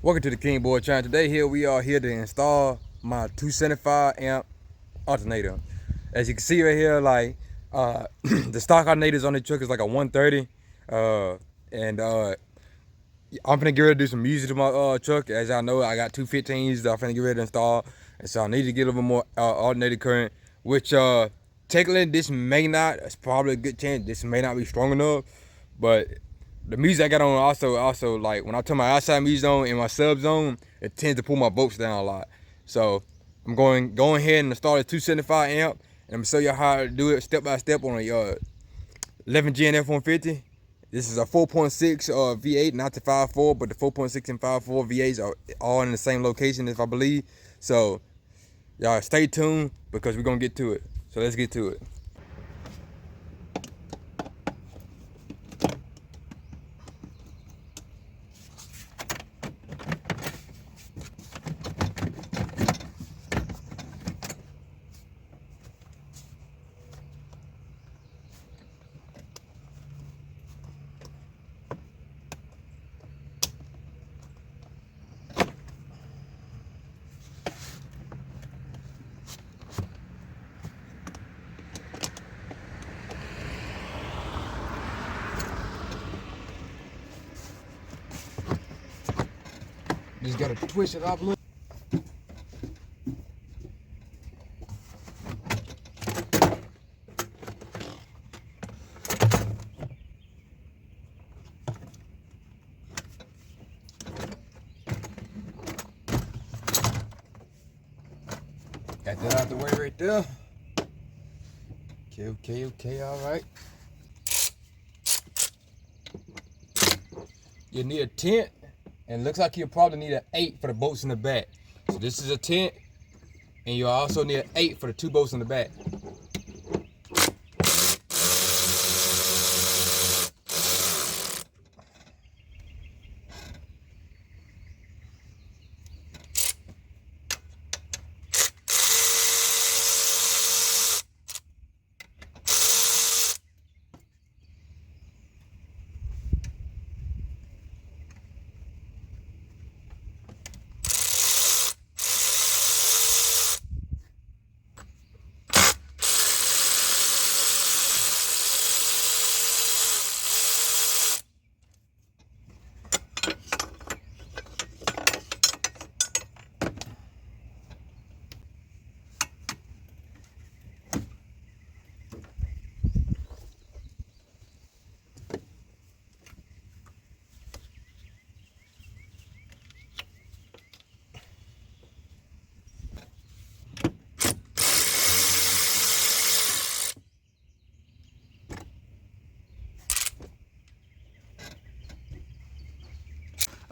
Welcome to the King Boy channel. Today here we are here to install my 275 amp alternator. As you can see right here, like the stock alternators on the truck is like a 130. And I'm finna get ready to do some music to my truck. As y'all know, I got 215s that I'm finna get ready to install. And so I need to get a little bit more alternator current, which technically this may not, it's probably a good chance this may not be strong enough, but the music I got on also like when I turn my outside music on in my sub zone, it tends to pull my volts down a lot. So I'm going ahead and install a 275 amp, and I'm gonna show you how to do it step by step on a 11 Gen F150. This is a 4.6 V8, not the 5.4, but the 4.6 and 5.4 V8s are all in the same location, if I believe. So y'all stay tuned because we're gonna get to it. So let's get to it. Just gotta twist it up a little. Got that out the way right there. Okay, all right. You need a tent, and it looks like you'll probably need an 8 for the bolts in the back. So this is a tent, and you also need an 8 for the 2 bolts in the back.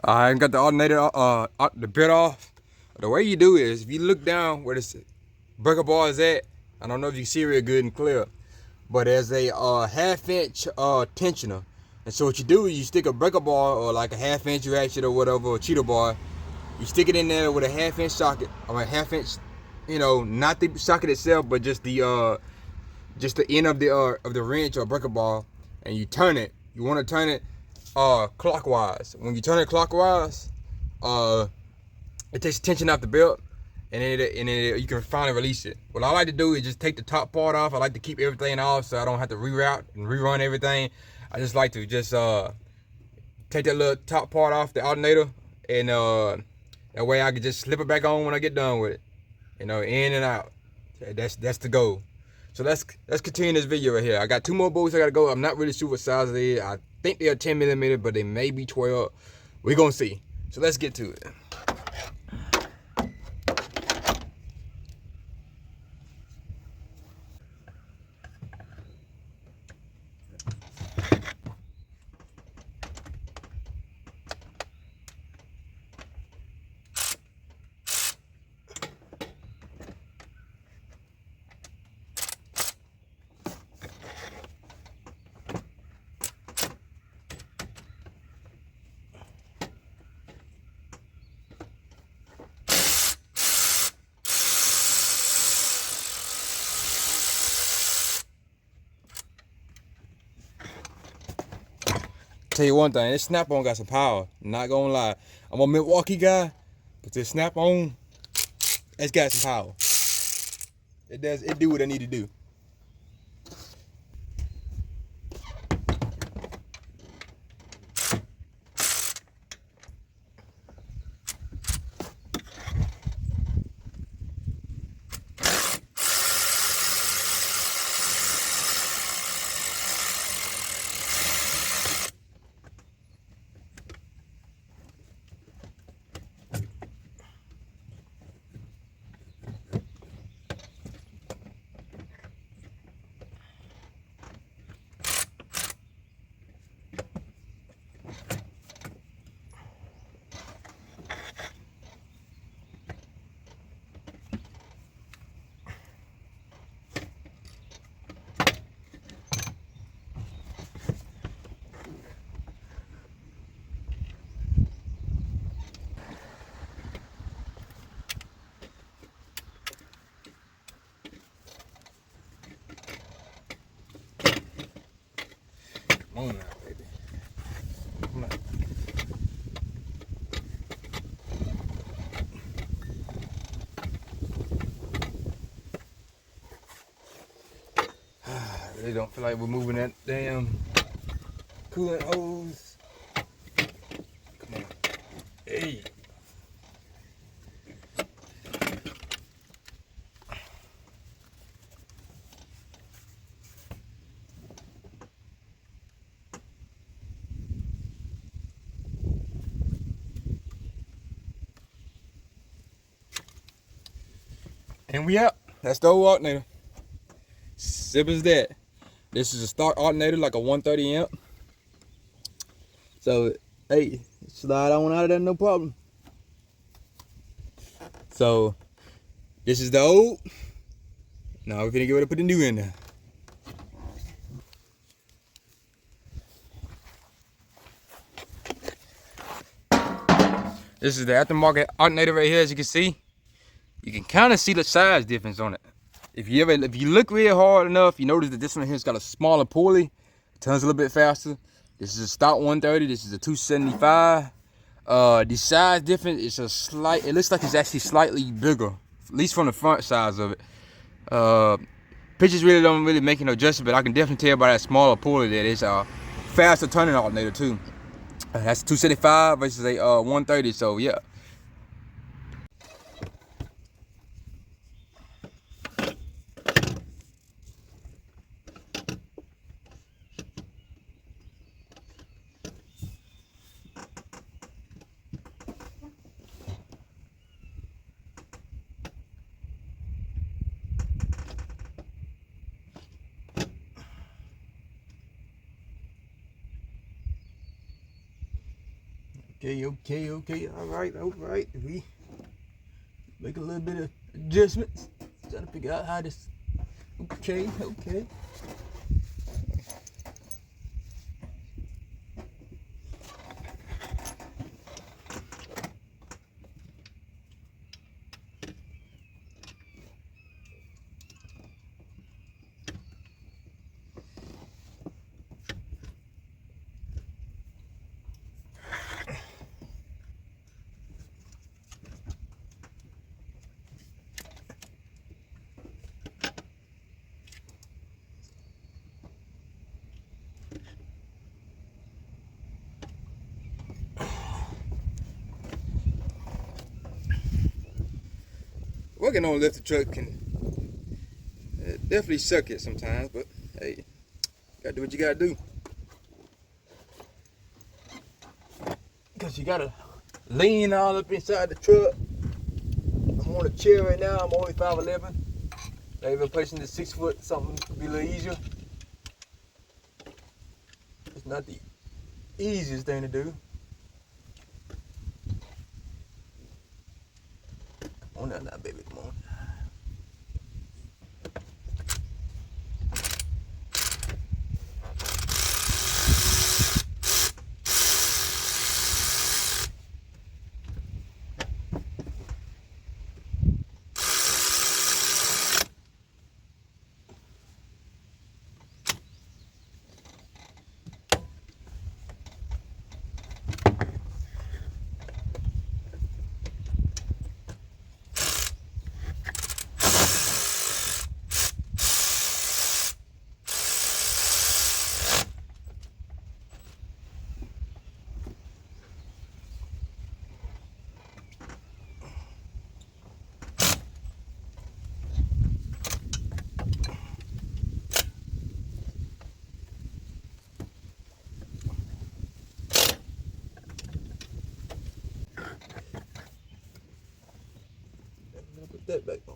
I got the alternator, the bit off. The way you do is, if you look down where this breaker bar is at, I don't know if you can see it good and clear, but there's a 1/2 inch tensioner. And so what you do is you stick a breaker bar or like a 1/2 inch ratchet or whatever, a cheater bar. You stick it in there with a 1/2 inch socket, or a 1/2 inch, not the socket itself, but just the end of the wrench or breaker bar, and you turn it. You want to turn it clockwise. When you turn it clockwise, it takes tension off the belt, and then you can finally release it. What I like to do is just take the top part off. I like to keep everything off so I don't have to reroute and rerun everything. I just like to just take that little top part off the alternator, and that way I can just slip it back on when I get done with it. In and out. That's the goal. So let's continue this video right here. I got 2 more bolts I gotta go. I'm not really sure what size they is. I think they are 10 millimeter, but they may be 12. We're gonna see. So let's get to it. tell you one thing, this snap-on got some power. Not gonna lie. I'm a Milwaukee guy, but this snap-on, it's got some power. It do what I need to do. Come on now, baby. Come on. I really don't feel like we're moving that damn coolant hose. Come on. Hey. And we out. That's the old alternator. Simple as that. This is a stock alternator, like a 130 amp. So, hey, slide on out of there, no problem. So, this is the old. Now we're gonna get ready to put the new in there. This is the aftermarket alternator right here, as you can see. You can kind of see the size difference on it. If you look real hard enough, you notice that this one here's got a smaller pulley. It turns a little bit faster. This is a stock 130. This is a 275. The size difference is a slight. It looks like it's actually slightly bigger, at least from the front size of it. Pictures really don't make no adjustment, but I can definitely tell by that smaller pulley that it's a faster turning alternator too. That's 275 versus a 130. So yeah. Okay. All right. We make a little bit of adjustments. Trying to figure out how this. Okay. Working on a lifted truck can definitely suck it sometimes, but hey, gotta do what you gotta do. Because you gotta lean all up inside the truck. I'm on a chair right now, I'm only 5'11". Maybe replacing the 6 foot, something could be a little easier. It's not the easiest thing to do. Come on now, baby, come on. that back on.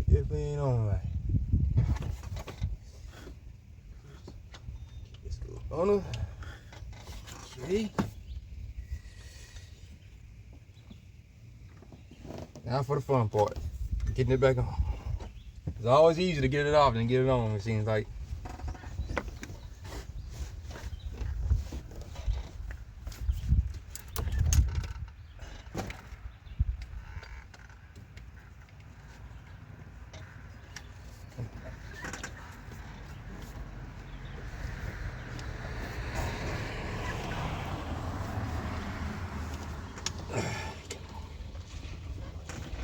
If we ain't on right. Let's go on her. Okay. Now for the fun part. Getting it back on. It's always easier to get it off than get it on, it seems like.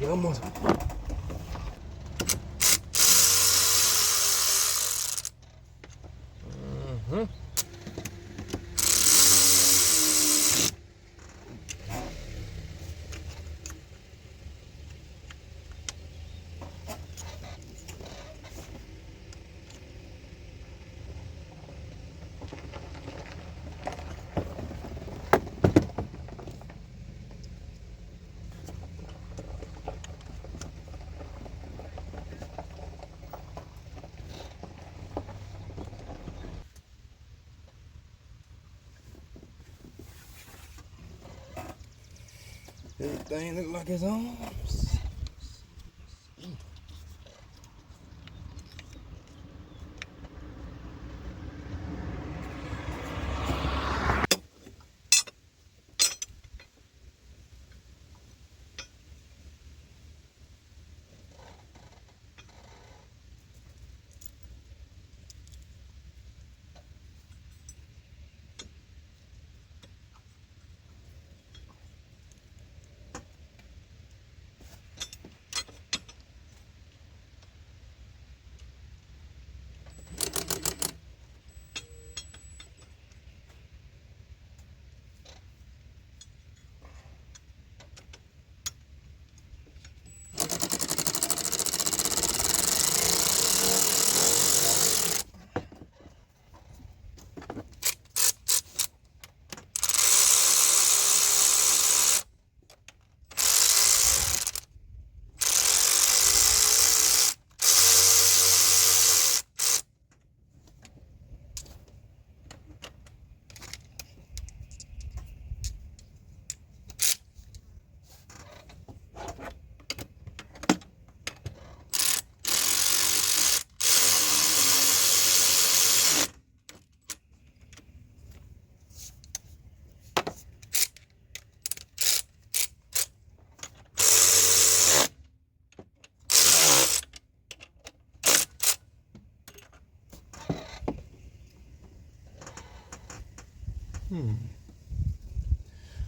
Yeah, almost. Everything look like it's on.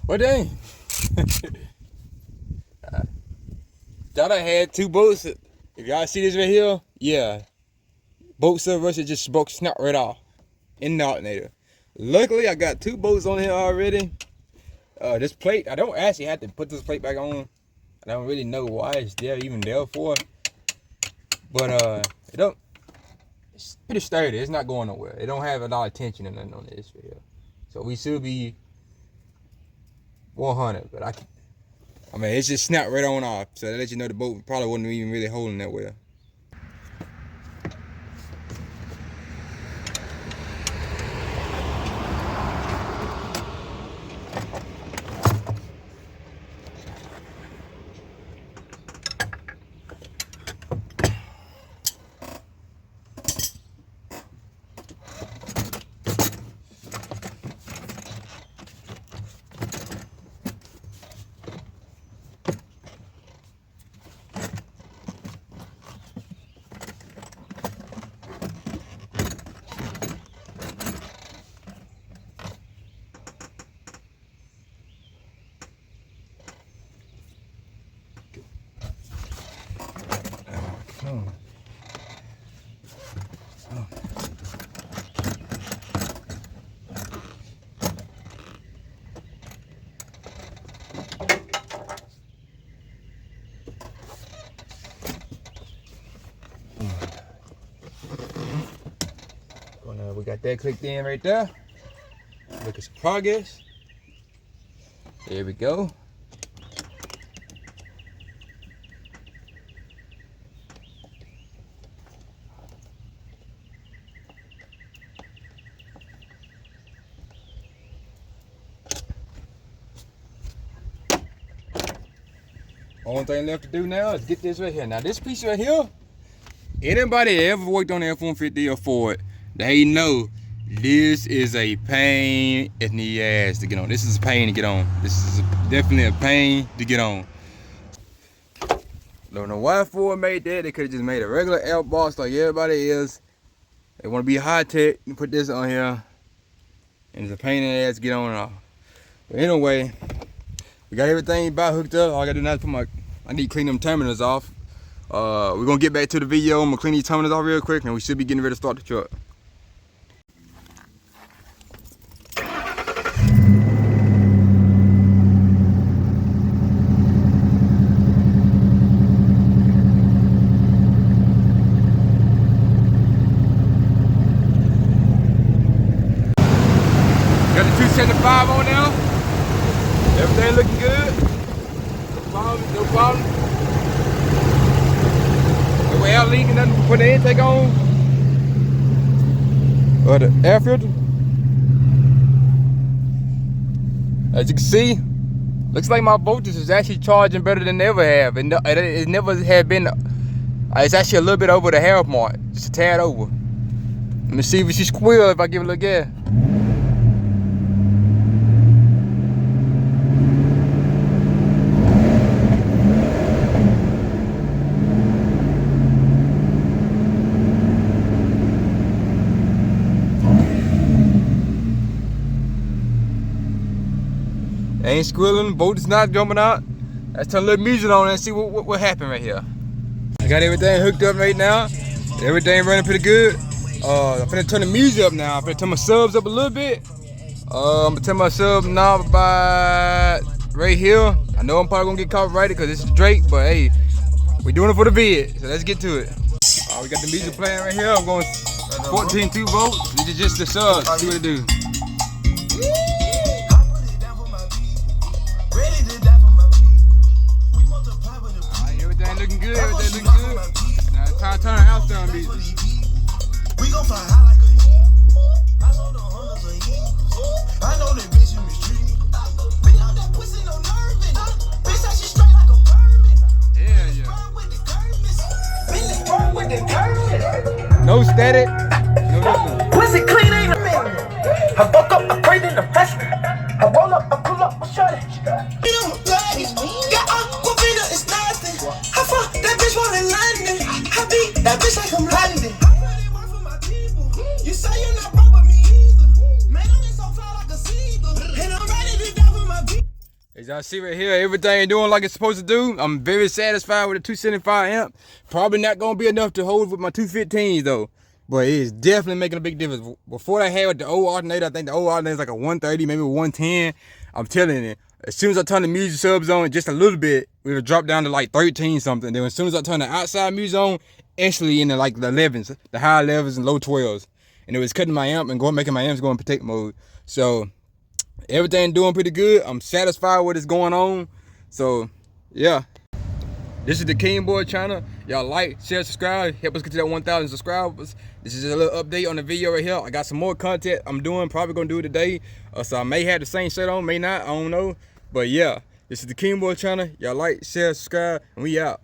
Well, dang. Thought I had two bolts. If y'all see this right here, yeah. Bolt server just broke snap right off in the alternator. Luckily, I got two bolts on here already. This plate, I don't actually have to put this plate back on. I don't really know why it's there, even there for. But it's pretty sturdy. It's not going nowhere. It don't have a lot of tension or nothing on this right here. So we should be 100, but I mean, it's just snapped right on off. So that lets you know the boat probably wasn't even really holding that well. we got that clicked in right there. Look at some progress. There we go. Only thing left to do now is get this right here. Now this piece right here, anybody that ever worked on the F-150 or Ford, they know this is a pain in the ass to get on. This is a pain to get on. This is definitely a pain to get on. Don't know why Ford made that. They could have just made a regular outbox like everybody is. They want to be high tech and put this on here, and it's a pain in the ass to get on and off. But anyway, we got everything about hooked up. All I gotta do now is I need to clean them terminals off. We're gonna get back to the video. I'm gonna clean these terminals off real quick, and we should be getting ready to start the truck. Got the 275 on now. Everything looking good. No problem. No air leaking, nothing to put the intake on. Or the air filter. As you can see, looks like my voltage is actually charging better than they ever have. It never had been, it's actually a little bit over the half mark. Just a tad over. Let me see if she squeal if I give it a little gas. Ain't squealing, the boat is not jumping out. Let's turn a little music on and see what happened right here. I got everything hooked up right now. Everything running pretty good. I'm finna turn the music up now. I'm finna turn my subs up a little bit. I'm gonna turn my sub knob about right here. I know I'm probably gonna get copyrighted because this is Drake, but hey, we're doing it for the vid, so let's get to it. We got the music playing right here. I'm going 14.2 volts. This is just the subs. See what it do. Looking good, everything looking good. Now it's time to turn the house down, bitch. We gon' fly high like a heat. I sold the Hondas a heat. I know that bitch you mistreat. Bitch out that pussy no nerving. Bitch that she straight like a vermin. Yeah. Bitch with the curvin'. No static. No nothing. Pussy clean ain't a man. I fuck up, I pray in the fashion. I roll up, I pull up, I shut it. That bitch wanna London. I beat that bitch like I'm London. I put it work for my people. You say you're not broke, but me either. Man, I'm just so fly like a seagull. And I'm ready to die for my people. As y'all see right here, everything doing like it's supposed to do. I'm very satisfied with the 275 amp. Probably not gonna be enough to hold with my 215s though. But it's definitely making a big difference. Before I had with the old alternator, I think the old alternator is like a 130, maybe a 110. I'm telling you. As soon as I turn the music subs on just a little bit, we would drop down to like 13 something. Then as soon as I turn the outside music on, instantly into like the 11s, the high 11s and low 12s. And it was cutting my amp and making my amps go in protect mode. So everything doing pretty good. I'm satisfied with what's going on. So yeah. This is the King Boy channel. Y'all like, share, subscribe. Help us get to that 1,000 subscribers. This is a little update on the video right here. I got some more content I'm doing. Probably gonna do it today. So I may have the same shirt on, may not. I don't know. But yeah, this is the King Boy channel. Y'all like, share, subscribe, and we out.